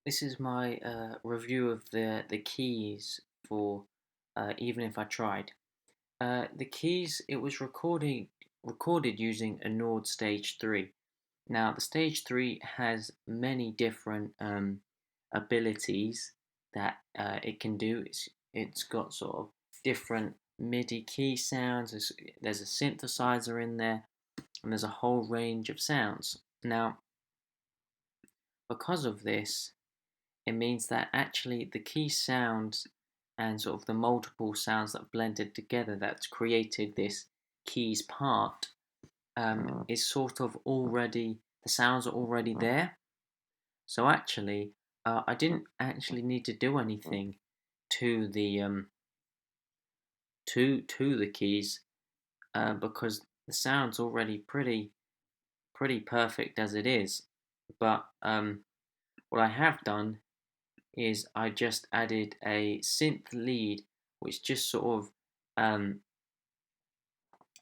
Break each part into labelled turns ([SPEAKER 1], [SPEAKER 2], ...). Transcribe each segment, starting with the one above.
[SPEAKER 1] This is my review of the keys for Even If I Tried. The keys, it was recorded using a Nord Stage 3. Now, the Stage 3 has many different abilities that it can do. It's got sort of different MIDI key sounds. There's a synthesizer in there, and there's a whole range of sounds. Now, because of this, it means that actually the key sounds and sort of the multiple sounds that blended together that's created this keys part is sort of already, the sounds are already there. So actually, I didn't actually need to do anything to the keys because the sound's already pretty perfect as it is. But what I have done is I just added a synth lead, which just sort of um,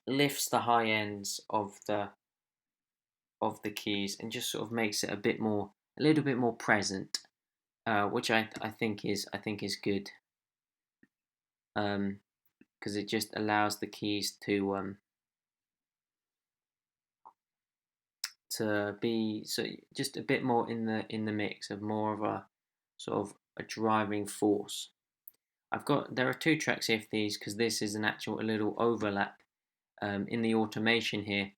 [SPEAKER 1] lifts the high ends of the keys and just sort of makes it a little bit more present, which I think is good, because it just allows the keys to be so just a bit more in the mix of more of a sort of a driving force. There are two tracks here for these because this is an actual a little overlap in the automation here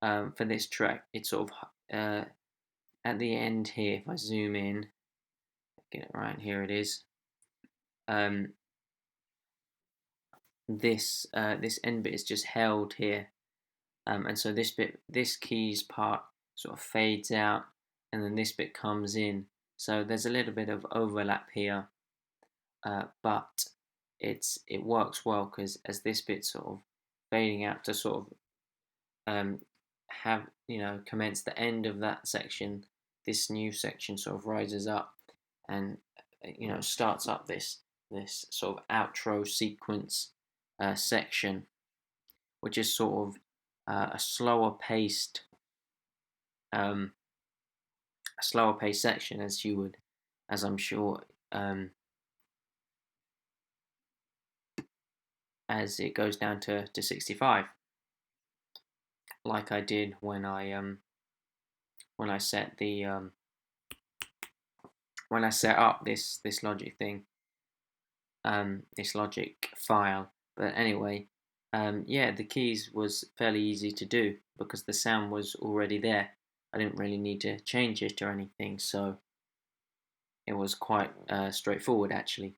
[SPEAKER 1] for this track. It's sort of at the end here. If I zoom in, get it right here, it is. Um, this end bit is just held here, and so this keys part sort of fades out, and then this bit comes in. So there's a little bit of overlap here, but it works well because as this bit sort of fading out to sort of have commence the end of that section, this new section sort of rises up and starts up this sort of outro sequence section, which is sort of a um, slower paced section as I'm sure as it goes down to 65, like I did when I set the when I set up this Logic thing, this Logic file. But anyway, yeah, the keys was fairly easy to do because the sound was already there. I didn't really need to change it or anything, so it was quite straightforward actually.